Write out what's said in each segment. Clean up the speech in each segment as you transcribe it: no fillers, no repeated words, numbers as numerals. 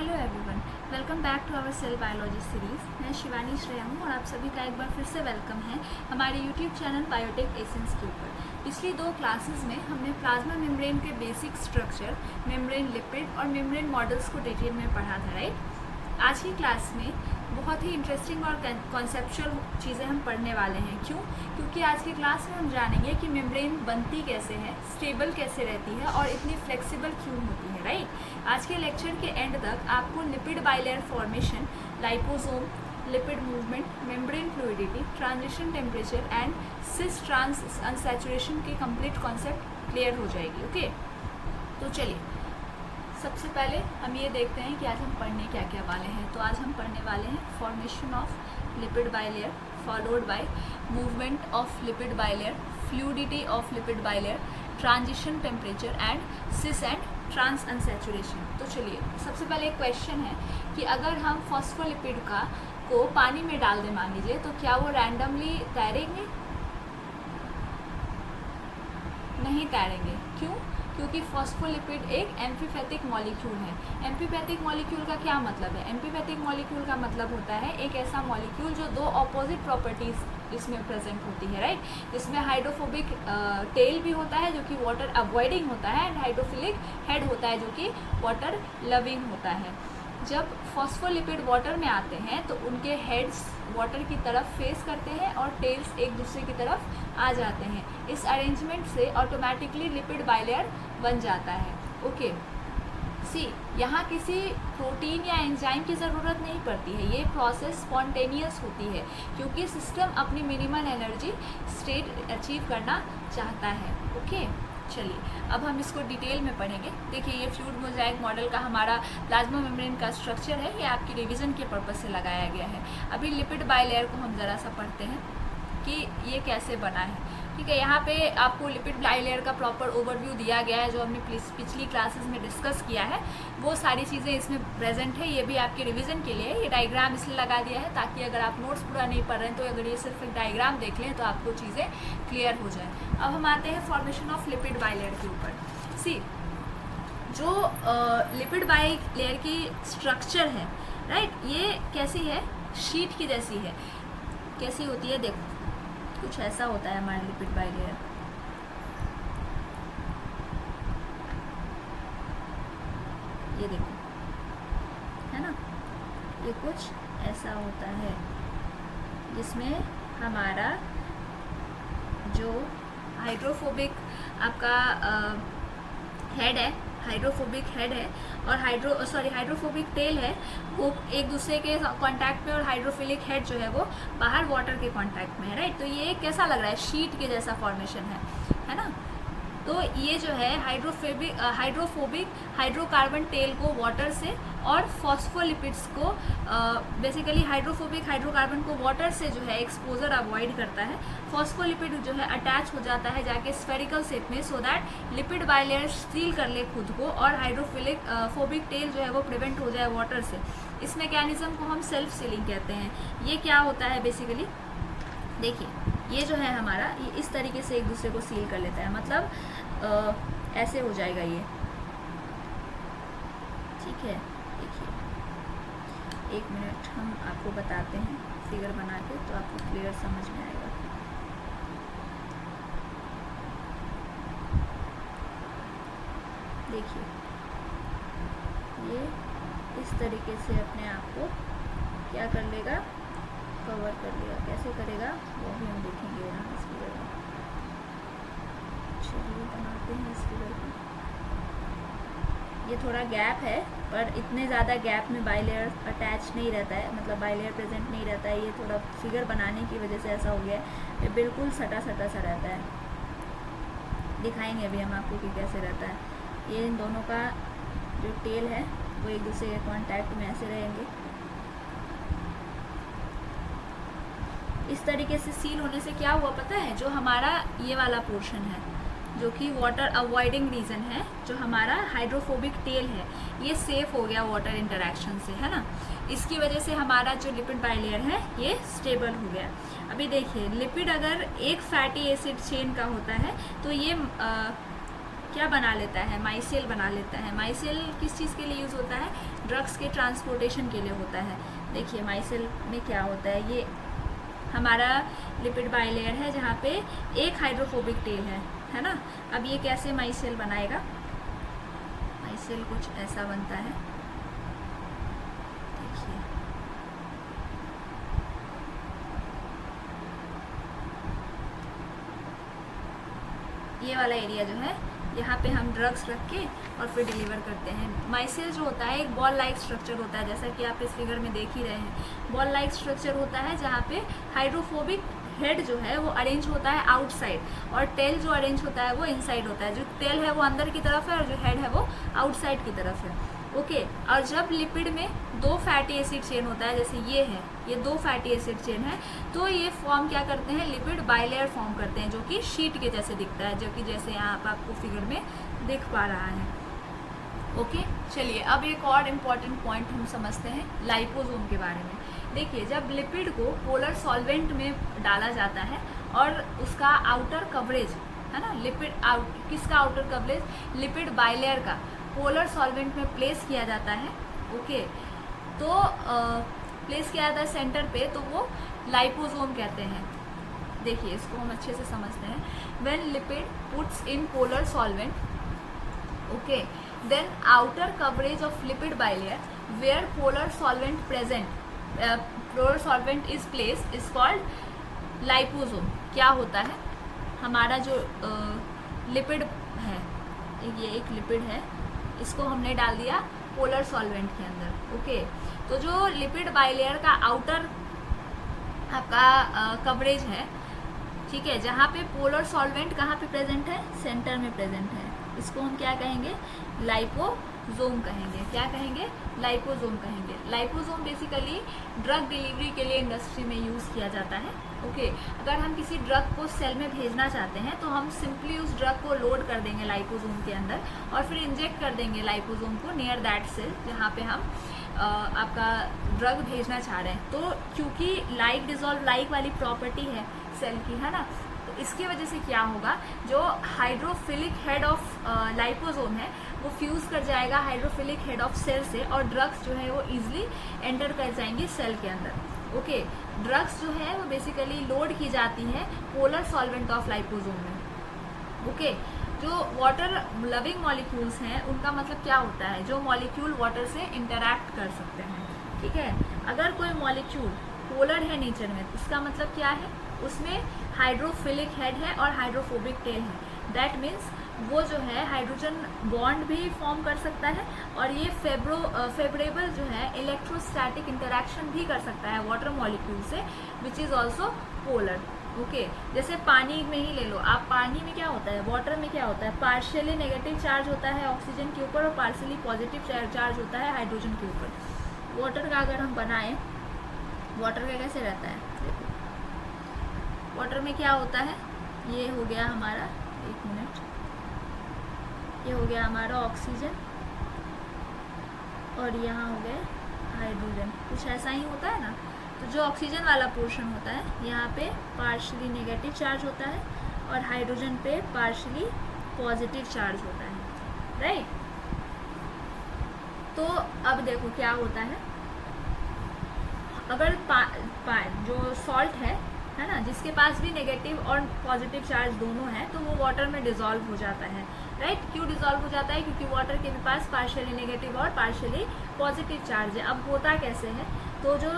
Hello everyone, welcome back to our cell biology series. मैं शिवानी श्रेया हूँ और आप सभी का एक बार फिर से वेलकम है हमारे यूट्यूब चैनल बायोटेक एसेंस के ऊपर। पिछली 2 क्लासेस में हमने प्लाज्मा मेम्ब्रेन के बेसिक स्ट्रक्चर, मेम्ब्रेन लिपिड और मेम्ब्रेन मॉडल्स को डिटेल में पढ़ा था, राइट। आज की क्लास में बहुत ही इंटरेस्टिंग और कॉन्सेप्चुअल चीज़ें हम पढ़ने वाले हैं। क्यों? क्योंकि आज की क्लास में हम जानेंगे कि मेम्ब्रेन बनती कैसे है, स्टेबल कैसे रहती है और इतनी फ्लेक्सिबल क्यों होती है, राइट। आज के लेक्चर के एंड तक आपको lipid bilayer formation, liposome, lipid movement, membrane fluidity, transition temperature and cis trans unsaturation की कंप्लीट कॉन्सेप्ट क्लियर हो जाएगी। ओके, तो चलिए सबसे पहले हम ये देखते हैं कि आज हम पढ़ने क्या क्या वाले हैं। तो आज हम पढ़ने वाले हैं formation of lipid bilayer followed by movement of lipid bilayer, fluidity of lipid bilayer, transition temperature and cis and trans unsaturation. तो चलिए सबसे पहले एक क्वेश्चन है कि अगर हम फॉस्फोलिपिड को पानी में डाल दें मान लीजिए, तो क्या वो रैंडमली तैरेंगे? नहीं तैरेंगे। क्यों? क्योंकि फॉस्फोलिपिड एक एम्फीपैथिक मॉलिक्यूल है। एम्फीपैथिक मॉलिक्यूल का क्या मतलब है? एम्फीपैथिक मॉलिक्यूल का मतलब होता है एक ऐसा मॉलिक्यूल जो 2 ऑपोजिट प्रॉपर्टीज इसमें प्रेजेंट होती है, राइट। इसमें हाइड्रोफोबिक टेल भी होता है जो कि वाटर अवॉइडिंग होता है, एंड हाइड्रोफिलिक हेड होता है जो कि वाटर लविंग होता है। जब फॉस्फोलिपिड वाटर में आते हैं तो उनके हेड्स वाटर की तरफ फेस करते हैं और टेल्स एक दूसरे की तरफ आ जाते हैं। इस अरेंजमेंट से ऑटोमेटिकली लिपिड बाइलेयर बन जाता है। ओके, सी यहाँ किसी प्रोटीन या एंजाइम की ज़रूरत नहीं पड़ती है। ये प्रोसेस स्पॉन्टेनियस होती है क्योंकि सिस्टम अपनी मिनिमल एनर्जी स्टेट अचीव करना चाहता है। ओके, चलिए अब हम इसको डिटेल में पढ़ेंगे। देखिए ये फ्लूइड मोज़ाइक मॉडल का हमारा प्लाज्मा मेम्ब्रेन का स्ट्रक्चर है। ये आपकी रिवीजन के पर्पज़ से लगाया गया है। अभी लिपिड बाइलेयर को हम ज़रा सा पढ़ते हैं कि ये कैसे बना है। ठीक है, यहाँ पे आपको लिपिड बाइलेयर का प्रॉपर ओवरव्यू दिया गया है जो हमने पिछली क्लासेस में डिस्कस किया है। वो सारी चीज़ें इसमें प्रेजेंट है। ये भी आपके रिवीजन के लिए ये डायग्राम इसलिए लगा दिया है ताकि अगर आप नोट्स पूरा नहीं पढ़ रहे हैं तो अगर ये सिर्फ एक डायग्राम देख लें तो आपको चीज़ें क्लियर हो जाए। अब हम आते हैं फॉर्मेशन ऑफ लिपिड बाइलेयर के ऊपर। सी जो लिपिड बाइलेयर की स्ट्रक्चर है, राइट, ये कैसी है? शीट की जैसी है। कैसी होती है? देखो कुछ ऐसा होता है हमारा लिपिड बाइलेयर। ये देखो, है ना, ये कुछ ऐसा होता है जिसमें हमारा जो हाइड्रोफोबिक आपका हेड है, हाइड्रोफोबिक हेड है और हाइड्रोफोबिक टेल है, वो एक दूसरे के कांटेक्ट में, और हाइड्रोफिलिक हेड जो है वो बाहर वाटर के कांटेक्ट में है, राइट। तो ये कैसा लग रहा है? शीट के जैसा फॉर्मेशन है ना। तो ये जो है हाइड्रोफोबिक हाइड्रोकार्बन टेल को वाटर से और फॉस्फोलिपिड्स को बेसिकली हाइड्रोफोबिक हाइड्रोकार्बन को वाटर से जो है एक्सपोजर अवॉइड करता है। फॉस्फोलिपिड जो है अटैच हो जाता है जाके स्फेरिकल शेप में, so that lipid bilayer seal कर ले खुद को और हाइड्रोफिलिक फोबिक टेल जो है वो प्रिवेंट हो जाए वाटर से। इस मैकेनिज्म को हम सेल्फ सीलिंग कहते हैं। ये क्या होता है बेसिकली? देखिए ये जो है हमारा, ये इस तरीके से एक दूसरे को सील कर लेता है, मतलब ऐसे हो जाएगा ये। ठीक है, देखिए 1 मिनट हम आपको बताते हैं फिगर बना के तो आपको क्लियर समझ में आएगा। देखिए ये इस तरीके से अपने आप को क्या कर लेगा? कवर कर लेगा। कैसे करेगा वो भी हम देखेंगे यहाँ इस फिगर में। चलिए बनाते हैं इस फिगर को। ये थोड़ा गैप है पर इतने ज़्यादा गैप में बाइलेयर अटैच नहीं रहता है, मतलब बाइलेयर प्रेजेंट नहीं रहता है। ये थोड़ा फिगर बनाने की वजह से ऐसा हो गया है। ये बिल्कुल सटा सा रहता है। दिखाएंगे अभी हम आपको कि कैसे रहता है। ये इन दोनों का जो टेल है वो एक दूसरे के कॉन्टैक्ट में ऐसे रहेंगे। इस तरीके से सील होने से क्या हुआ पता है? जो हमारा ये वाला पोर्शन है जो कि वाटर अवॉइडिंग रीजन है, जो हमारा हाइड्रोफोबिक टेल है, ये सेफ हो गया वाटर इंटरेक्शन से, है ना। इसकी वजह से हमारा जो लिपिड बाइलेयर है ये स्टेबल हो गया। अभी देखिए लिपिड अगर एक फैटी एसिड चेन का होता है तो ये क्या बना लेता है, माइसेल बना लेता है। माइसेल किस चीज़ के लिए यूज़ होता है, ड्रग्स के ट्रांसपोर्टेशन के लिए होता है। देखिए माइसेल में क्या होता है, ये हमारा लिपिड बाइलेयर है जहाँ पे एक हाइड्रोफोबिक टेल है ना। अब ये कैसे माइसेल बनाएगा, माइसेल कुछ ऐसा बनता है, देखिए ये वाला एरिया जो है यहाँ पे हम ड्रग्स रख के और फिर डिलीवर करते हैं। माइसेल जो होता है एक बॉल लाइक स्ट्रक्चर होता है, जैसा कि आप इस फिगर में देख ही रहे हैं। बॉल लाइक स्ट्रक्चर होता है जहाँ पे हाइड्रोफोबिक हेड जो है वो अरेंज होता है आउटसाइड और टेल जो अरेंज होता है वो इनसाइड होता है। जो टेल है वो अंदर की तरफ है और जो हेड है वो आउटसाइड की तरफ है। ओके, और जब लिपिड में दो फैटी एसिड चेन होता है, जैसे ये है, ये दो फैटी एसिड चेन है, तो ये फॉर्म क्या करते हैं, लिपिड बाइलेयर फॉर्म करते हैं, जो कि शीट के जैसे दिखता है, जो कि जैसे यहाँ पर आपको फिगर में दिख पा रहा है। ओके, चलिए अब एक और इम्पॉर्टेंट पॉइंट हम समझते हैं लाइपोसोम के बारे में। देखिए जब लिपिड को पोलर सॉल्वेंट में डाला जाता है और उसका आउटर कवरेज है ना, लिपिड आउट किसका आउटर कवरेज, लिपिड बाइलेयर का पोलर सॉल्वेंट में प्लेस किया जाता है। ओके, तो प्लेस किया जाता है सेंटर पे, तो वो लाइपोसोम कहते हैं। देखिए इसको हम अच्छे से समझते हैं। When lipid puts in polar solvent, okay, then outer coverage of lipid bilayer where polar solvent present, polar solvent is place is called liposome. क्या होता है, हमारा जो लिपिड है, ये एक लिपिड है, इसको हमने डाल दिया पोलर सॉल्वेंट के अंदर। ओके, तो जो लिपिड बाइलेयर का आउटर आपका कवरेज है, ठीक है, जहाँ पे पोलर सॉल्वेंट कहाँ पे प्रेजेंट है, सेंटर में प्रेजेंट है, इसको हम क्या कहेंगे, लाइपोसोम कहेंगे। क्या कहेंगे, लाइपोसोम कहेंगे। लाइपोसोम बेसिकली ड्रग डिलीवरी के लिए इंडस्ट्री में यूज़ किया जाता है। ओके, अगर हम किसी ड्रग को सेल में भेजना चाहते हैं तो हम सिंपली उस ड्रग को लोड कर देंगे लाइपोसोम के अंदर और फिर इंजेक्ट कर देंगे लाइपोसोम को नियर दैट सेल जहाँ पे हम आपका ड्रग भेजना चाह रहे हैं। तो क्योंकि लाइक डिजॉल्व लाइक वाली प्रॉपर्टी है सेल की, है ना, तो इसकी वजह से क्या होगा, जो हाइड्रोफिलिक हेड ऑफ लाइपोसोम है वो फ्यूज़ कर जाएगा हाइड्रोफिलिक हेड ऑफ सेल से और ड्रग्स जो है वो ईजिली एंटर कर जाएंगी सेल के अंदर। ओके, ड्रग्स जो है वो बेसिकली लोड की जाती है पोलर सॉल्वेंट ऑफ लाइपोसोम में। ओके, जो वाटर लविंग मॉलिक्यूल्स हैं उनका मतलब क्या होता है, जो मॉलिक्यूल वाटर से इंटरैक्ट कर सकते हैं। ठीक है, अगर कोई मॉलिक्यूल पोलर है नेचर में, इसका मतलब क्या है, उसमें हाइड्रोफिलिक हेड है और हाइड्रोफोबिक टेल है। दैट मीन्स वो जो है हाइड्रोजन बॉन्ड भी फॉर्म कर सकता है और ये फेवरेबल जो है इलेक्ट्रोस्टैटिक इंटरैक्शन भी कर सकता है वाटर मॉलिक्यूल से, which is also polar. Okay, जैसे पानी में ही ले लो आप, पानी में क्या होता है, वाटर में क्या होता है, पार्शियली नेगेटिव चार्ज होता है ऑक्सीजन के ऊपर और पार्शियली पॉजिटिव चार्ज होता है हाइड्रोजन के ऊपर। वाटर का अगर हम बनाएं, वाटर का कैसे रहता है, देखो वाटर में क्या होता है, ये हो गया हमारा, एक मिनट, ये हो गया हमारा ऑक्सीजन और यहाँ हो गए हाइड्रोजन, कुछ ऐसा ही होता है ना। तो जो ऑक्सीजन वाला पोर्शन होता है यहाँ पे पार्शियली नेगेटिव चार्ज होता है और हाइड्रोजन पे पार्शियली पॉजिटिव चार्ज होता है, राइट। तो अब देखो क्या होता है, अगर जो सॉल्ट है ना, जिसके पास भी नेगेटिव और पॉजिटिव चार्ज दोनों है, तो वो वाटर में डिसॉल्व हो जाता है, राइट। क्यों डिसॉल्व हो जाता है, क्योंकि वाटर के भी पास पार्शियली नेगेटिव और पार्शियली पॉजिटिव चार्ज है। अब होता कैसे है, तो जो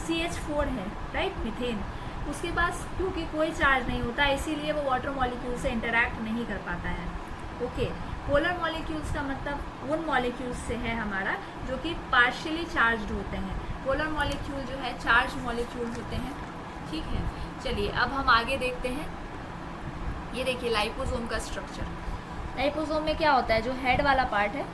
CH4 है, राइट, मीथेन, उसके पास क्योंकि कोई चार्ज नहीं होता, इसीलिए वो वाटर मॉलिक्यूल से इंटरैक्ट नहीं कर पाता है। ओके, पोलर मॉलिक्यूल्स का मतलब उन मॉलिक्यूल्स से है हमारा जो कि पार्शियली चार्ज्ड होते हैं। पोलर मॉलिक्यूल जो है चार्ज मॉलिक्यूल होते हैं, ठीक है। चलिए अब हम आगे देखते हैं। ये देखिए लाइपोसोम का स्ट्रक्चर। लाइपोसोम में क्या होता है, जो हेड वाला पार्ट है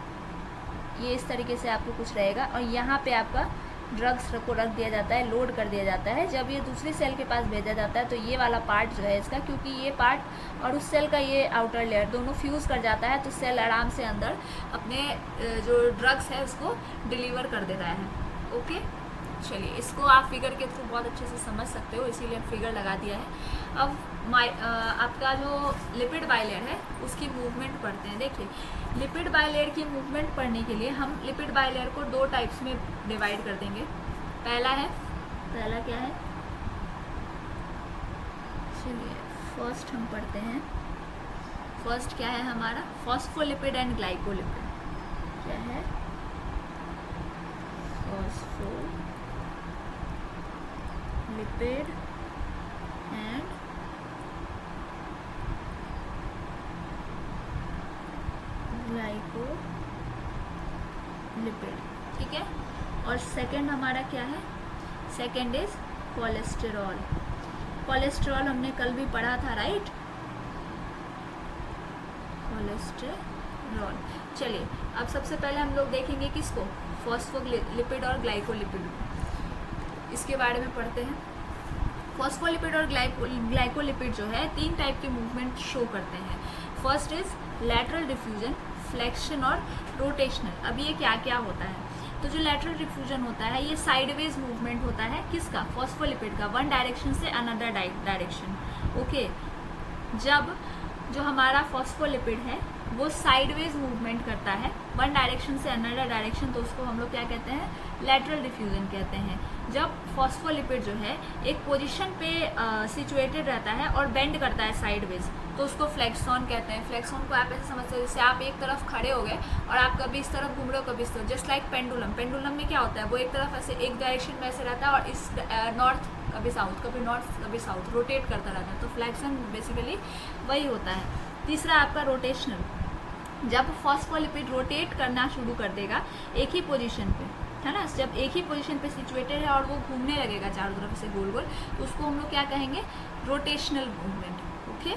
ये इस तरीके से आपको कुछ रहेगा और यहाँ पे आपका ड्रग्स को रख दिया जाता है, लोड कर दिया जाता है। जब ये दूसरी सेल के पास भेजा जाता है तो ये वाला पार्ट जो है इसका, क्योंकि ये पार्ट और उस सेल का ये आउटर लेयर दोनों फ्यूज़ कर जाता है, तो सेल आराम से अंदर अपने जो ड्रग्स है उसको डिलीवर कर देता है। ओके, चलिए, इसको आप फिगर के थ्रू बहुत अच्छे से समझ सकते हो, इसीलिए फिगर लगा दिया है। अब आपका जो लिपिड बाइलेयर है उसकी मूवमेंट पढ़ते हैं। देखिए, लिपिड बाइलेयर की मूवमेंट पढ़ने के लिए हम लिपिड बाइलेयर को दो टाइप्स में डिवाइड कर देंगे। पहला क्या है, चलिए फर्स्ट हम पढ़ते हैं। फर्स्ट क्या है हमारा, फॉस्फोलिपिड एंड ग्लाइकोलिपिड। क्या है, फॉस्फोलिपिड एंड ग्लाइकोलिपिड, ठीक है। और सेकंड हमारा क्या है, सेकंड इज कोलेस्टेरॉल। कोलेस्टेरॉल हमने कल भी पढ़ा था, राइट, कोलेस्टेरॉल। चलिए, अब सबसे पहले हम लोग देखेंगे किसको, फॉस्फोलिपिड और ग्लाइकोलिपिड, इसके बारे में पढ़ते हैं। फॉस्फोलिपिड और ग्लाइकोलिपिड जो है तीन टाइप के मूवमेंट शो करते हैं। First is lateral diffusion, flexion और रोटेशनल। अब ये क्या क्या होता है, तो जो लैटरल डिफ्यूजन होता है ये साइडवेज मूवमेंट होता है, किसका, फॉस्फोलिपिड का, वन डायरेक्शन से अनदर डायरेक्शन। ओके, जब जो हमारा फॉस्फोलिपिड है वो साइडवेज मूवमेंट करता है वन डायरेक्शन से अनदर डायरेक्शन, तो उसको हम लोग क्या कहते हैं, लैटरल डिफ्यूजन कहते हैं। जब फॉस्फोलिपिड जो है एक पोजीशन पे सिचुएटेड रहता है और बेंड करता है साइडवेज, तो उसको फ्लेक्सॉन कहते हैं। फ्लेक्सॉन को आप ऐसे समझते हो जैसे आप एक तरफ खड़े हो गए और आप कभी इस तरफ घूम रहे हो कभी इस तरफ, जस्ट लाइक पेंडुलम। पेंडुलम में क्या होता है, वो एक तरफ ऐसे एक डायरेक्शन में ऐसे रहता है और इस नॉर्थ कभी साउथ, कभी नॉर्थ कभी साउथ रोटेट करता रहता है, तो फ्लेक्सन बेसिकली वही होता है। तीसरा आपका रोटेशनल, जब फॉस्फोलिपिड रोटेट करना शुरू कर देगा एक ही पोजीशन पे, है ना, जब एक ही पोजीशन पे सिचुएटेड है और वो घूमने लगेगा चारों तरफ से गोल गोल, तो उसको हम लोग क्या कहेंगे, रोटेशनल मूवमेंट। ओके,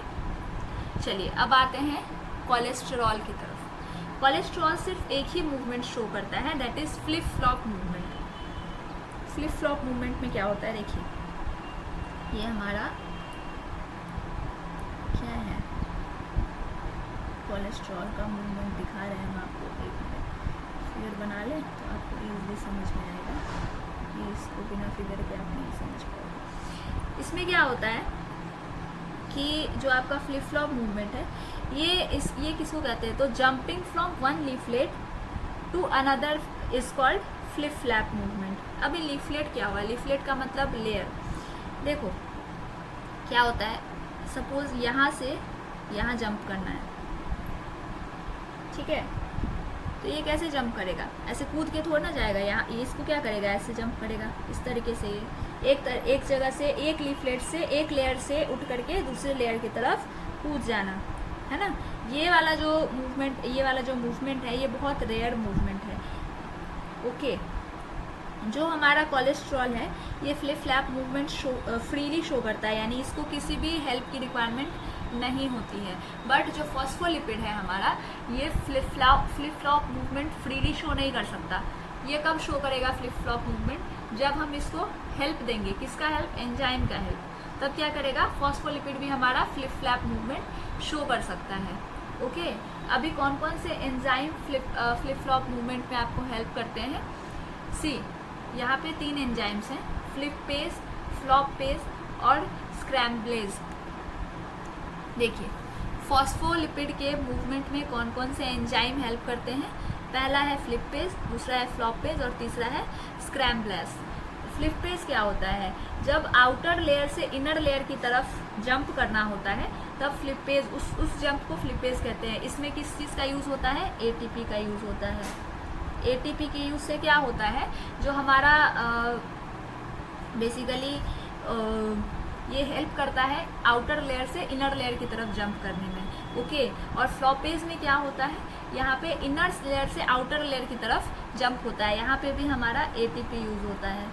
चलिए अब आते हैं कोलेस्टेरॉल की तरफ। कोलेस्टेरॉल सिर्फ एक ही मूवमेंट शो करता है, that is flip flop movement. Flip flop movement में क्या होता है, देखिए ये हमारा क्या है, कोलेस्ट्रॉल का मूवमेंट दिखा रहे हैं हम आपको, एक मिनट फिगर बना लें तो आपको इजीली समझ में आएगा, कि इसको बिना फिगर के आप नहीं समझ पाओगे। इसमें क्या होता है कि जो आपका फ्लिप फ्लॉप मूवमेंट है ये किसको कहते हैं, तो jumping from one leaflet to another is called flip flap movement. अभी लीफलेट क्या हुआ, लीफलेट का मतलब लेयर। देखो क्या होता है, सपोज यहाँ से यहाँ जंप करना है, ठीक है, तो ये कैसे जंप करेगा, ऐसे कूद के थोड़ा ना जाएगा, यहाँ ये इसको क्या करेगा, ऐसे जंप करेगा इस तरीके से, एक जगह से एक लीफलेट से एक लेयर से उठ करके दूसरे लेयर की तरफ कूद जाना, है ना। ये वाला जो मूवमेंट है ये बहुत रेयर मूवमेंट है। ओके, जो हमारा कोलेस्ट्रॉल है ये flip flap movement freely show करता है, यानी इसको किसी भी हेल्प की रिक्वायरमेंट नहीं होती है। बट जो फॉस्फोलिपिड है हमारा, ये flip flop movement freely show नहीं कर सकता। ये कब शो करेगा फ्लिप फ्लॉप मूवमेंट, जब हम इसको हेल्प देंगे, किसका हेल्प, एंजाइम का हेल्प, तब क्या करेगा, फॉस्फोलिपिड भी हमारा फ्लिप फ्लैप मूवमेंट शो कर सकता है। ओके, अभी कौन कौन से एंजाइम फ्लिप फ्लॉप मूवमेंट में आपको हेल्प करते हैं, सी यहाँ पे 3 एंजाइम्स हैं, फ्लिपेज, फ्लॉपेज और स्क्रैम्बलेज। देखिए फॉस्फोलिपिड के मूवमेंट में कौन कौन से एंजाइम हेल्प करते हैं, पहला है फ्लिपेज, दूसरा है फ्लॉपेज और तीसरा है स्क्रैम्बलेज। फ्लिपेज क्या होता है, जब आउटर लेयर से इनर लेयर की तरफ जंप करना होता है तब फ्लिपेज, उस जंप को फ्लिपेज कहते हैं। इसमें किस चीज़ का यूज़ होता है, एटीपी का यूज़ होता है। एटीपी के यूज़ से क्या होता है, जो हमारा बेसिकली ये हेल्प करता है आउटर लेयर से इनर लेयर की तरफ जंप करने में। ओके, और फ्लॉपेज में क्या होता है, यहाँ पे इनर लेयर से आउटर लेयर की तरफ जंप होता है, यहाँ पे भी हमारा एटीपी यूज़ होता है।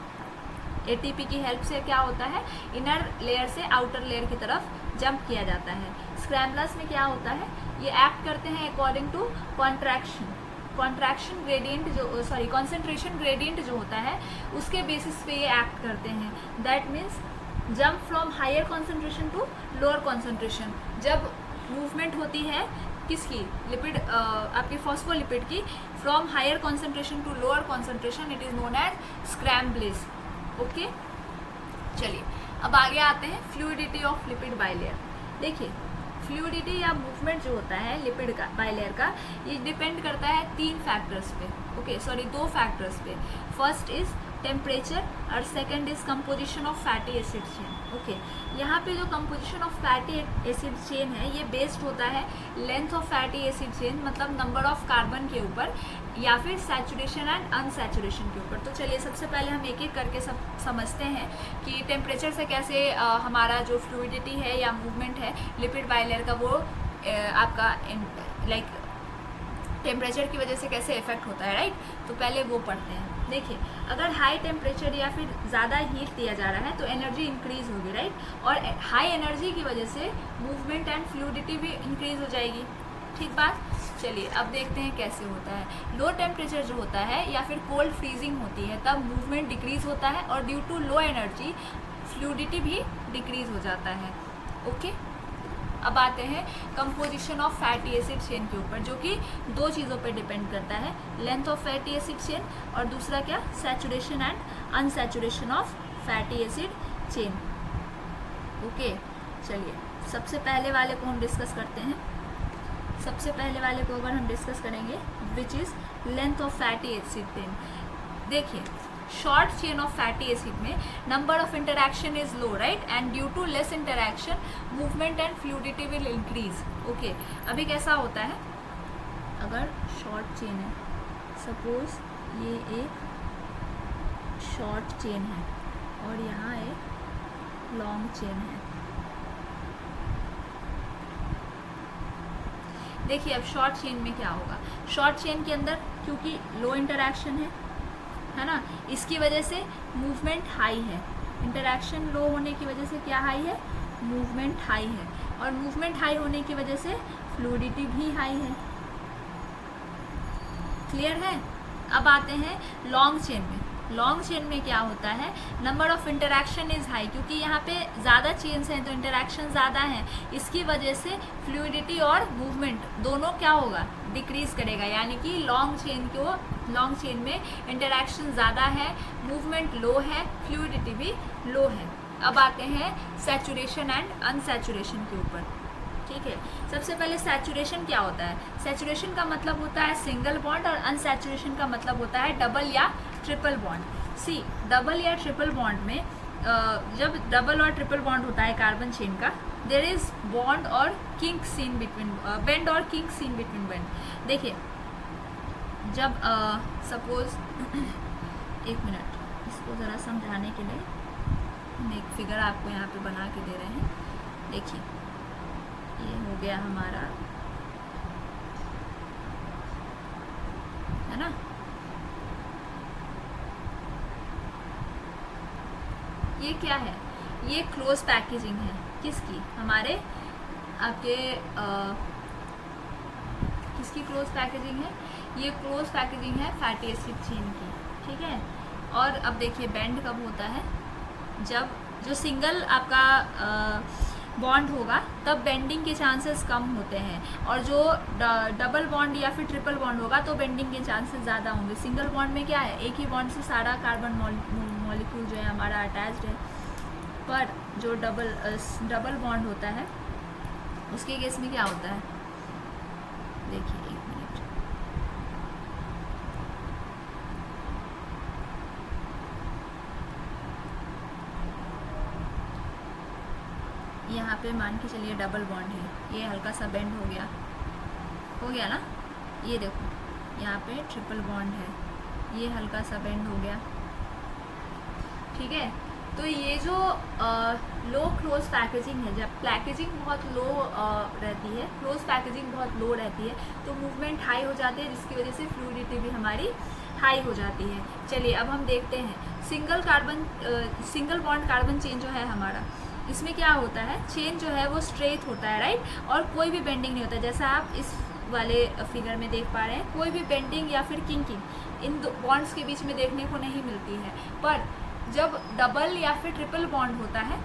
एटीपी की हेल्प से क्या होता है, इनर लेयर से आउटर लेयर की तरफ जंप किया जाता है। स्क्रैम्बलर्स में क्या होता है, ये एक्ट करते हैं according to contraction gradient concentration gradient जो होता है उसके बेसिस पे ये एक्ट करते हैं। That means jump from higher concentration to lower concentration. जब मूवमेंट होती है किसकी, लिपिड आपके फॉस्फोलिपिड की, from higher concentration to lower concentration, it is known as scramblase. Okay, चलिए अब आगे आते हैं फ्लूइडिटी ऑफ लिपिड बाइलेयर। देखिए फ्लूइडिटी या मूवमेंट जो होता है लिपिड का बाइलेयर का, ये डिपेंड करता है 3 फैक्टर्स पे, ओके सॉरी 2 फैक्टर्स पे। फर्स्ट इज टेम्परेचर और second is composition of fatty acid chain. Okay, यहाँ पे जो composition of fatty acid chain है ये बेस्ड होता है length of fatty acid chain, मतलब नंबर ऑफ कार्बन के ऊपर, या फिर सैचुरेशन एंड अनसैचुरेशन के ऊपर। तो चलिए सबसे पहले हम एक एक करके समझते हैं कि टेम्परेचर से कैसे हमारा जो फ्लूइडिटी है या मूवमेंट है लिपिड बाइलेयर का वो आपका लाइक टेम्परेचर की वजह से कैसे इफेक्ट होता है, राइट। तो पहले वो पढ़ते हैं। देखिए अगर हाई टेम्परेचर या फिर ज़्यादा हीट दिया जा रहा है तो एनर्जी इंक्रीज होगी, राइट, और हाई एनर्जी की वजह से मूवमेंट एंड फ्लूइडिटी भी इंक्रीज हो जाएगी, ठीक बात। चलिए अब देखते हैं कैसे होता है। लो टेम्परेचर जो होता है या फिर कोल्ड फ्रीजिंग होती है तब मूवमेंट डिक्रीज होता है और due to low energy fluidity भी डिक्रीज हो जाता है, ओके। अब आते हैं composition of fatty acid chain के ऊपर, जो कि 2 चीज़ों पर डिपेंड करता है, length of fatty acid chain और दूसरा क्या, saturation and unsaturation of fatty acid chain, okay. चलिए सबसे पहले वाले को हम डिस्कस करते हैं। सबसे पहले वाले को अगर हम डिस्कस करेंगे which is length of fatty acid chain. देखिए short chain of fatty acid में number of interaction is low, right, and due to less interaction movement and fluidity will increase, okay. अभी कैसा होता है, अगर शॉर्ट चेन है, suppose ये एक शॉर्ट चेन है और यहाँ एक लॉन्ग चेन है। देखिए अब शॉर्ट चेन में क्या होगा, शॉर्ट चेन के अंदर क्योंकि लो इंटरैक्शन है ना, इसकी वजह से मूवमेंट हाई है, इंटरैक्शन लो होने की वजह से क्या हाई है, मूवमेंट हाई है, और मूवमेंट हाई होने की वजह से फ्लूइडिटी भी हाई है, क्लियर है। अब आते हैं लॉन्ग चेन में। लॉन्ग चेन में क्या होता है, number of interaction is high, क्योंकि यहाँ पे ज़्यादा चेन्स हैं तो इंटरैक्शन ज़्यादा है, इसकी वजह से फ्लूइडिटी और मूवमेंट दोनों क्या होगा, डिक्रीज करेगा, यानी कि लॉन्ग चेन में इंटरैक्शन ज़्यादा है, मूवमेंट लो है, फ्लूइडिटी भी लो है। अब आते हैं सैचुरेशन एंड अनसैचुरेशन के ऊपर, ठीक है। सबसे पहले सैचुरेशन क्या होता है, सैचुरेशन का मतलब होता है सिंगल बॉन्ड और अनसैचुरेशन का मतलब होता है डबल या ट्रिपल बॉन्ड। सी डबल या ट्रिपल बॉन्ड में जब डबल और ट्रिपल बॉन्ड होता है कार्बन चेन का, देयर इज बॉन्ड और किंक सीन बिटवीन बेंड और किंक सीन बिटवीन बेंड। देखिए जब सपोज एक मिनट, इसको ज़रा समझाने के लिए हम एक फिगर आपको यहाँ पे बना के दे रहे हैं। देखिए ये हो गया हमारा, है ना, ये क्या है, ये क्लोज पैकेजिंग है, किसकी, हमारे आपके किसकी क्लोज पैकेजिंग है, ये क्लोज पैकेजिंग है फैटी एसिड चेन की, ठीक है। और अब देखिए बेंड कब होता है, जब जो सिंगल आपका बॉन्ड होगा तब बेंडिंग के चांसेस कम होते हैं, और जो डबल बॉन्ड या फिर ट्रिपल बॉन्ड होगा तो बेंडिंग के चांसेस ज़्यादा होंगे। सिंगल बॉन्ड में क्या है, एक ही बॉन्ड से सारा कार्बन मॉलिक्यूल जो है हमारा अटैच्ड है, पर जो डबल बॉन्ड होता है उसके केस में क्या होता है, देखिए एक मिनट, यहाँ पे मान के चलिए डबल बॉन्ड है, ये हल्का सा बेंड हो गया ना, ये देखो यहाँ पे ट्रिपल बॉन्ड है, ये हल्का सा बेंड हो गया, ठीक है। तो ये जो लो क्लोज पैकेजिंग है, जब पैकेजिंग बहुत लो रहती है, क्लोज पैकेजिंग बहुत लो रहती है, तो मूवमेंट हाई हो जाती है, जिसकी वजह से फ्लूइडिटी भी हमारी हाई हो जाती है। चलिए अब हम देखते हैं सिंगल बॉन्ड कार्बन चेन जो है हमारा, इसमें क्या होता है, चेन जो है वो स्ट्रेट होता है, राइट, और कोई भी बेंडिंग नहीं होता, जैसा आप इस वाले फिगर में देख पा रहे हैं, कोई भी बेंडिंग या फिर किंकिंग इन दो बॉन्ड्स के बीच में देखने को नहीं मिलती है। पर जब डबल या फिर ट्रिपल बॉन्ड होता है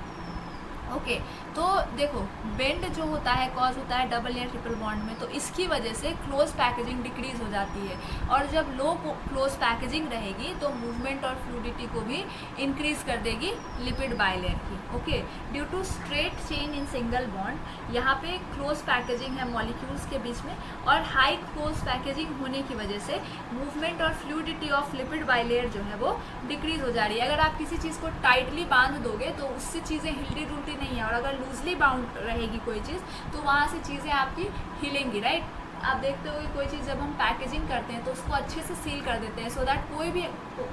ओके तो देखो बेंड जो होता है कॉज होता है डबल या ट्रिपल बॉन्ड में, तो इसकी वजह से क्लोज पैकेजिंग डिक्रीज हो जाती है, और जब लो क्लोज पैकेजिंग रहेगी तो मूवमेंट और फ्लूइडिटी को भी इंक्रीज कर देगी लिपिड बाइलेयर की। Okay, due to straight chain in single bond, यहाँ पे क्लोज पैकेजिंग है मॉलिक्यूल्स के बीच में, और हाई क्लोज पैकेजिंग होने की वजह से मूवमेंट और फ्लूइडिटी ऑफ लिपिड बाइलेयर जो है वो डिक्रीज हो जा रही है। अगर आप किसी चीज़ को टाइटली बांध दोगे तो उससे चीज़ें हिलती डुलती नहीं है, और अगर लूजली बाउंड रहेगी कोई चीज़ तो वहाँ से चीज़ें आपकी हिलेंगी, राइट। आप देखते हो कि कोई चीज़ जब हम पैकेजिंग करते हैं तो उसको अच्छे से सील कर देते हैं, सो दैट कोई भी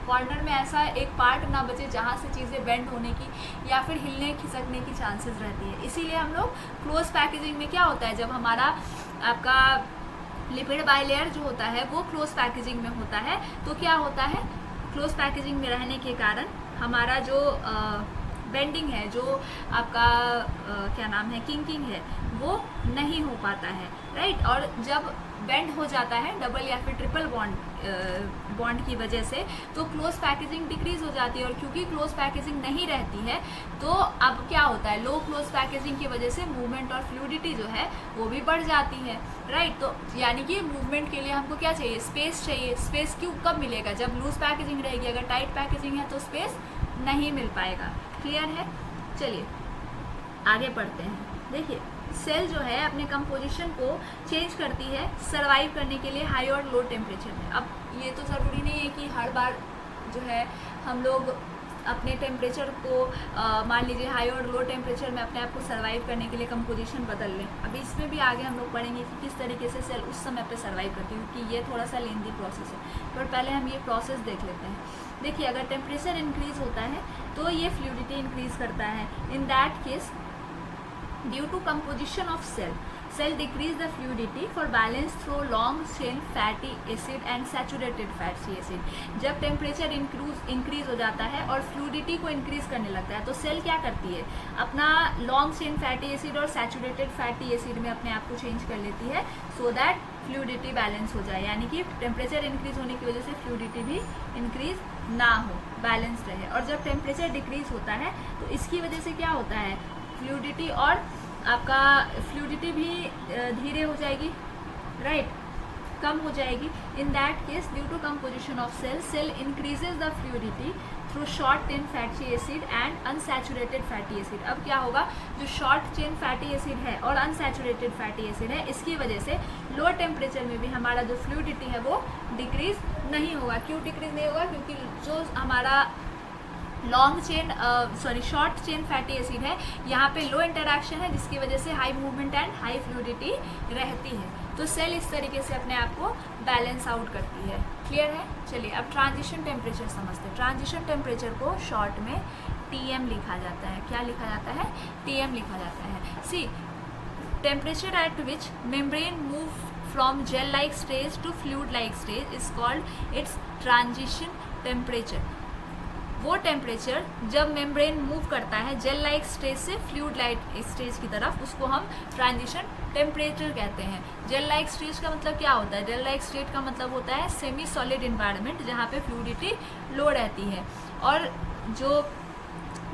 कॉर्नर में ऐसा एक पार्ट ना बचे जहाँ से चीज़ें बेंड होने की या फिर हिलने खिसकने की चांसेस रहती है। इसीलिए हम लोग क्लोज पैकेजिंग में क्या होता है, जब हमारा आपका लिपिड बाइलेयर जो होता है वो क्लोज पैकेजिंग में होता है तो क्या होता है, क्लोज पैकेजिंग में रहने के कारण हमारा जो बेंडिंग है, जो आपका क्या नाम है किंकिंग है, वो नहीं हो पाता है, राइट। और जब बेंड हो जाता है डबल या फिर ट्रिपल बॉन्ड की वजह से तो क्लोज पैकेजिंग डिक्रीज हो जाती है, और क्योंकि क्लोज पैकेजिंग नहीं रहती है तो अब क्या होता है, लो क्लोज पैकेजिंग की वजह से मूवमेंट और फ्लूइडिटी जो है वो भी बढ़ जाती है, राइट। तो यानी कि मूवमेंट के लिए हमको क्या चाहिए, स्पेस चाहिए। स्पेस क्यों कब मिलेगा, जब लूज पैकेजिंग रहेगी। अगर टाइट पैकेजिंग है तो स्पेस नहीं मिल पाएगा। क्लियर है, चलिए आगे पढ़ते हैं। देखिए सेल जो है अपने कंपोजिशन को चेंज करती है सरवाइव करने के लिए हाई और लो टेम्परेचर में। अब ये तो ज़रूरी नहीं है कि हर बार जो है हम लोग अपने टेम्परेचर को मान लीजिए हाई और लो टेम्परेचर में अपने आप को सर्वाइव करने के लिए कंपोजिशन बदल लें। अभी इसमें भी आगे हम लोग पढ़ेंगे कि किस तरीके से सेल उस समय पे सर्वाइव करती है, क्योंकि ये थोड़ा सा लेंदी प्रोसेस है। पर पहले हम ये प्रोसेस देख लेते हैं। देखिए अगर टेम्परेचर इंक्रीज होता है तो ये फ्लूइडिटी इंक्रीज करता है। In that case due to composition of cell decrease the fluidity for balance through long chain fatty acid and saturated fatty acid. जब टेम्परेचर इंक्रीज हो जाता है और फ्लूइडिटी को इंक्रीज करने लगता है तो सेल क्या करती है, अपना लॉन्ग चेन फैटी एसिड और सैचुरेटेड फैटी एसिड में अपने आप को चेंज कर लेती है, सो दैट फ्लूइडिटी बैलेंस हो जाए। यानी कि टेम्परेचर इंक्रीज होने की वजह से फ्लूइडिटी भी इंक्रीज ना हो, बैलेंस रहे। और जब टेम्परेचर डिक्रीज होता है तो इसकी वजह से क्या होता है, फ्लूइडिटी और आपका फ्लूइडिटी भी धीरे हो जाएगी, राइट, कम हो जाएगी। In that case due to composition of cell increases the fluidity through short chain fatty acid and unsaturated fatty acid. अब क्या होगा, जो शॉर्ट चेन फैटी एसिड है और अनसैचुरेटेड फैटी एसिड है, इसकी वजह से लो टेम्परेचर में भी हमारा जो फ्लूइडिटी है वो डिक्रीज नहीं होगा। क्यों डिक्रीज नहीं होगा, क्योंकि जो हमारा शॉर्ट चेन फैटी एसिड है यहाँ पे लो इंटरैक्शन है, जिसकी वजह से high movement and high fluidity रहती है। तो सेल इस तरीके से अपने आप को बैलेंस आउट करती है। क्लियर है, चलिए अब ट्रांजिशन टेम्परेचर समझते हैं। ट्रांजिशन टेम्परेचर को शॉर्ट में TM लिखा जाता है। क्या लिखा जाता है, TM लिखा जाता है। See temperature at which membrane move from gel like stage to fluid like stage is called its transition temperature. वो टेम्परेचर जब मेम्ब्रेन मूव करता है जेल लाइक स्टेज से फ्लूइड लाइक स्टेज की तरफ, उसको हम ट्रांजिशन टेम्परेचर कहते हैं। जेल लाइक स्टेज का मतलब क्या होता है, जेल लाइक स्टेट का मतलब होता है सेमी सॉलिड इन्वायरमेंट जहाँ पे फ्लूइडिटी लो रहती है, और जो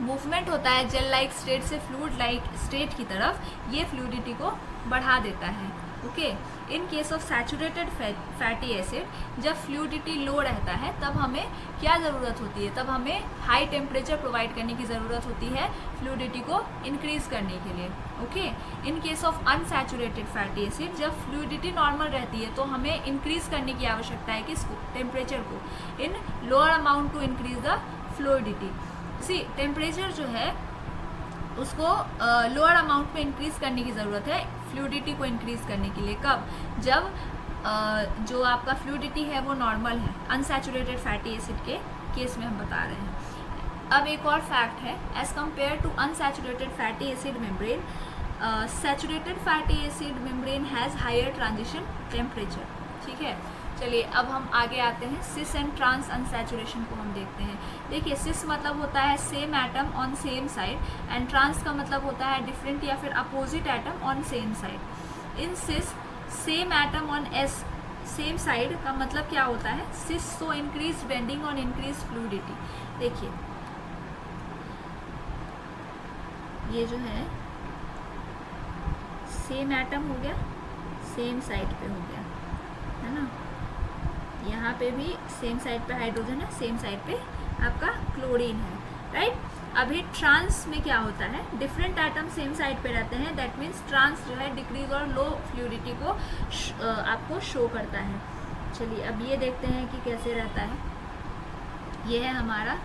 मूवमेंट होता है जेल लाइक स्टेट से फ्लूइड लाइक स्टेट की तरफ, ये फ्लूइडिटी को बढ़ा देता है। Okay, in case of saturated fatty acid जब फ्लूइडिटी लो रहता है तब हमें क्या ज़रूरत होती है, तब हमें हाई टेम्परेचर प्रोवाइड करने की ज़रूरत होती है फ्लूइडिटी को इंक्रीज करने के लिए। Okay, in case of unsaturated fatty acid जब फ्लूइडिटी नॉर्मल रहती है तो हमें इंक्रीज करने की आवश्यकता है किसको, टेम्परेचर को, in lower amount to increase the fluidity. See temperature जो है उसको लोअर अमाउंट में इंक्रीज करने की ज़रूरत है फ्लूइडिटी को इंक्रीज करने के लिए। कब, जब जो आपका फ्लूइडिटी है वो नॉर्मल है, अनसैचुरेटेड फैटी एसिड के केस में हम बता रहे हैं। अब एक और फैक्ट है, as compare to unsaturated fatty acid membrane, saturated fatty acid membrane has higher transition temperature. ठीक है, चलिए अब हम आगे आते हैं, सिस एंड ट्रांस अनसैचुरेशन को हम देखते हैं। देखिए सिस मतलब होता है same atom on same side, and trans का मतलब होता है डिफरेंट या फिर opposite atom on same side. In cis same atom on as same side का मतलब क्या होता है, cis so increase bending on increase fluidity. देखिए ये जो है सेम एटम हो गया, सेम साइड पे हो गया, है ना। यहाँ पे भी सेम साइड पे हाइड्रोजन है, सेम साइड पे आपका क्लोरीन है, राइट। अभी ट्रांस में क्या होता है, डिफरेंट एटम सेम साइड पे रहते हैं, दैट मीन्स ट्रांस जो है डिक्रीज और लो फ्लूइडिटी को आपको शो करता है। चलिए अब ये देखते हैं कि कैसे रहता है। ये है हमारा,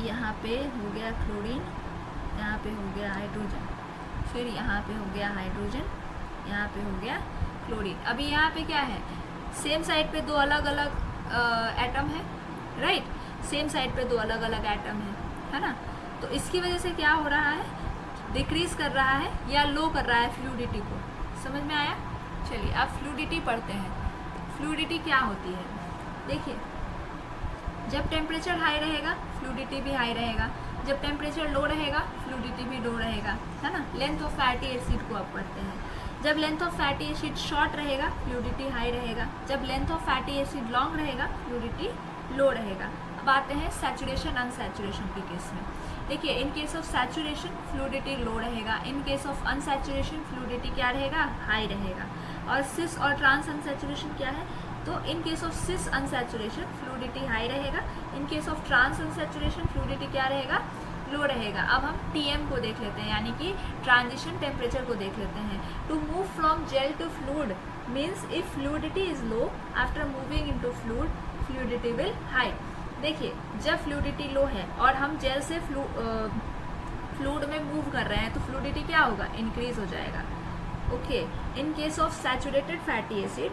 यहाँ पे हो गया क्लोरीन, यहाँ पे हो गया हाइड्रोजन, फिर यहाँ पे हो गया हाइड्रोजन, यहाँ पे हो गया क्लोरीन। अभी यहाँ पे क्या है, सेम साइड पे दो अलग अलग एटम है, राइट। सेम साइड पे दो अलग अलग एटम है ना। तो इसकी वजह से क्या हो रहा है, डिक्रीज कर रहा है या लो कर रहा है फ्लूइडिटी को। समझ में आया। चलिए अब फ्लूइडिटी पढ़ते हैं। फ्लूइडिटी क्या होती है, देखिए जब टेम्परेचर हाई रहेगा फ्लूइडिटी भी हाई रहेगा, जब टेम्परेचर लो रहेगा फ्लूइडिटी भी लो रहेगा, है ना। लेंथ ऑफ फैटी एसिड को आप पढ़ते हैं। जब length of fatty acid short रहेगा फ्लूइडिटी हाई रहेगा, जब length of fatty acid long रहेगा फ्लूइडिटी लो रहेगा। अब आते हैं सैचुरेशन अनसैचुरेशन के केस में। देखिए in case of saturation fluidity low रहेगा, in case of unsaturation fluidity क्या रहेगा, हाई रहेगा। और सिस और ट्रांस अनसैचुरेशन क्या है, तो in case of cis unsaturation fluidity high रहेगा, in case of trans unsaturation fluidity क्या रहेगा, लो रहेगा। अब हम टीएम को देख लेते हैं, यानी कि ट्रांजिशन टेम्परेचर को देख लेते हैं। To move from gel to fluid means if fluidity is low after moving into fluid fluidity will high. देखिए जब फ्लूइडिटी लो है और हम जेल से फ्लूइड में मूव कर रहे हैं तो फ्लूइडिटी क्या होगा, इंक्रीज हो जाएगा। Okay, in case of saturated fatty acid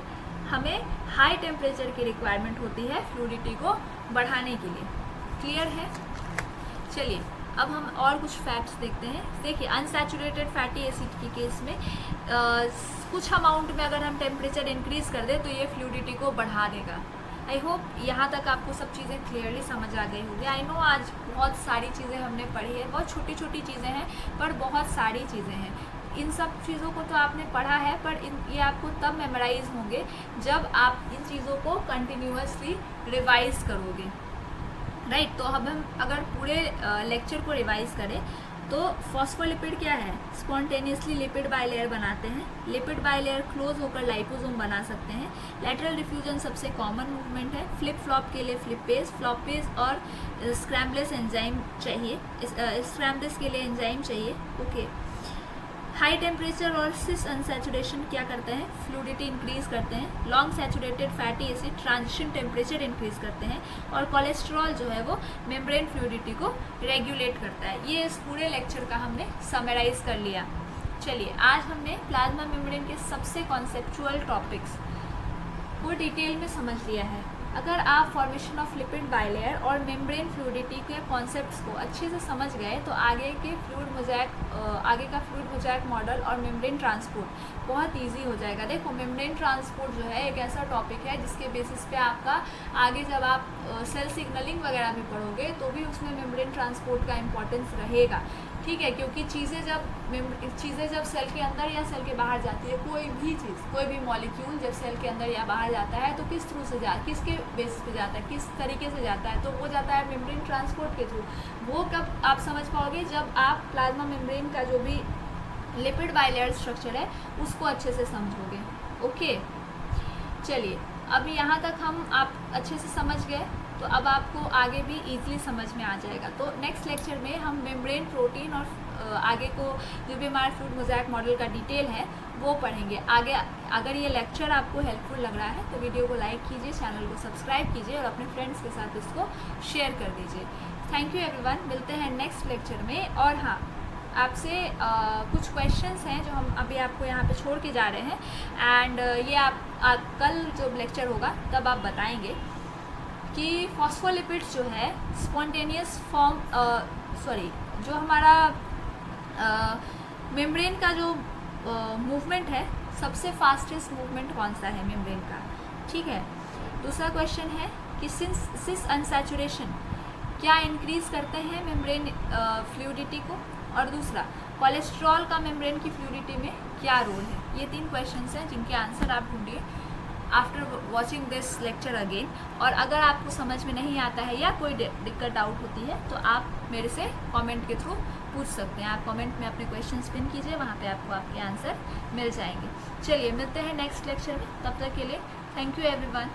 हमें हाई टेम्परेचर की रिक्वायरमेंट होती है फ्लूइडिटी को बढ़ाने के लिए। क्लियर है। चलिए अब हम और कुछ फैक्ट्स देखते हैं। देखिए अनसैचुरेटेड फैटी एसिड के केस में कुछ अमाउंट में अगर हम टेम्परेचर इंक्रीज कर दें तो ये फ्लूइडिटी को बढ़ा देगा। आई होप यहाँ तक आपको सब चीज़ें क्लियरली समझ आ गई होगी। आई नो आज बहुत सारी चीज़ें हमने पढ़ी है, बहुत छोटी छोटी चीज़ें हैं पर बहुत सारी चीज़ें हैं। इन सब चीज़ों को तो आपने पढ़ा है पर ये आपको तब मेमोराइज होंगे जब आप इन चीज़ों को कंटिन्यूअसली रिवाइज करोगे, राइट। तो अब हम अगर पूरे लेक्चर को रिवाइज करें तो फॉस्फोलिपिड क्या है, स्पॉन्टेनियसली लिपिड बाइलेयर बनाते हैं। लिपिड बाइलेयर क्लोज होकर लाइपोसोम बना सकते हैं। लैटरल डिफ्यूजन सबसे कॉमन मूवमेंट है। फ्लिप फ्लॉप के लिए फ्लिपेज, फ्लॉपेज और स्क्रैम्बलेस एंजाइम चाहिए, स्क्रैम्बलेस के लिए एंजाइम चाहिए। ओके, हाई टेम्परेचर और सिस अनसैचुरेशन क्या करते हैं, फ्लूइडिटी इंक्रीज करते हैं। Long saturated fatty acid transition temperature increase करते हैं। और कोलेस्ट्रॉल जो है वो मेम्ब्रेन फ्लूइडिटी को रेगुलेट करता है। ये इस पूरे लेक्चर का हमने समराइज कर लिया। चलिए आज हमने प्लाज्मा मेम्ब्रेन के सबसे कॉन्सेप्चुअल टॉपिक्स को डिटेल में समझ लिया है। अगर आप फॉर्मेशन ऑफ लिपिड बाइलेयर और मेम्ब्रेन फ्लूइडिटी के कॉन्सेप्ट्स को अच्छे से समझ गए तो आगे का फ्लूइड मोज़ेक मॉडल और मेम्ब्रेन ट्रांसपोर्ट बहुत इजी हो जाएगा। देखो मेम्ब्रेन ट्रांसपोर्ट जो है एक ऐसा टॉपिक है जिसके बेसिस पे आपका आगे जब आप सेल सिग्नलिंग वगैरह भी पढ़ोगे तो भी उसमें मेम्ब्रेन ट्रांसपोर्ट का इम्पोर्टेंस रहेगा, ठीक है। क्योंकि चीज़ें जब सेल के अंदर या सेल के बाहर जाती है, कोई भी चीज़, कोई भी मॉलिक्यूल जब सेल के अंदर या बाहर जाता है तो किस थ्रू से किसके बेसिस पे जाता है, किस तरीके से जाता है, तो वो जाता है मेम्ब्रेन ट्रांसपोर्ट के थ्रू। वो कब आप समझ पाओगे, जब आप प्लाज्मा मेम्ब्रेन का जो भी लिपिड बाइलेयर स्ट्रक्चर है उसको अच्छे से समझोगे। ओके, चलिए अब यहाँ तक आप अच्छे से समझ गए तो अब आपको आगे भी इजीली समझ में आ जाएगा। तो नेक्स्ट लेक्चर में हम मेम्ब्रेन प्रोटीन और आगे को जो भी हमारा फ्लूइड मोज़ेक मॉडल का डिटेल है वो पढ़ेंगे। आगे अगर ये लेक्चर आपको हेल्पफुल लग रहा है तो वीडियो को लाइक कीजिए, चैनल को सब्सक्राइब कीजिए और अपने फ्रेंड्स के साथ इसको शेयर कर दीजिए। थैंक यू एवरीवन, मिलते हैं नेक्स्ट लेक्चर में। और हाँ, आपसे कुछ क्वेश्चंस हैं जो हम अभी आपको यहाँ पे छोड़ के जा रहे हैं एंड ये आप कल जो लेक्चर होगा तब आप बताएंगे कि फॉस्फोलिपिड्स जो है स्पॉन्टेनियस फॉर्म जो हमारा मेम्ब्रेन का जो मूवमेंट है सबसे फास्टेस्ट मूवमेंट कौन सा है मेम्ब्रेन का, ठीक है। दूसरा क्वेश्चन है कि सिस अनसैचुरेशन क्या इंक्रीज करते हैं मेम्ब्रेन फ्लूइडिटी को, और दूसरा कोलेस्ट्रॉल का मेम्ब्रेन की फ्लूइडिटी में क्या रोल है। ये 3 क्वेश्चंस हैं जिनके आंसर आप ढूंढिए after watching this lecture again. और अगर आपको समझ में नहीं आता है या कोई दिक्कत डाउट होती है तो आप मेरे से कमेंट के थ्रू पूछ सकते हैं। आप कमेंट में अपने क्वेश्चंस पिन कीजिए, वहाँ पे आपको आपके आंसर मिल जाएंगे। चलिए मिलते हैं नेक्स्ट लेक्चर में, तब तक के लिए थैंक यू एवरीवन।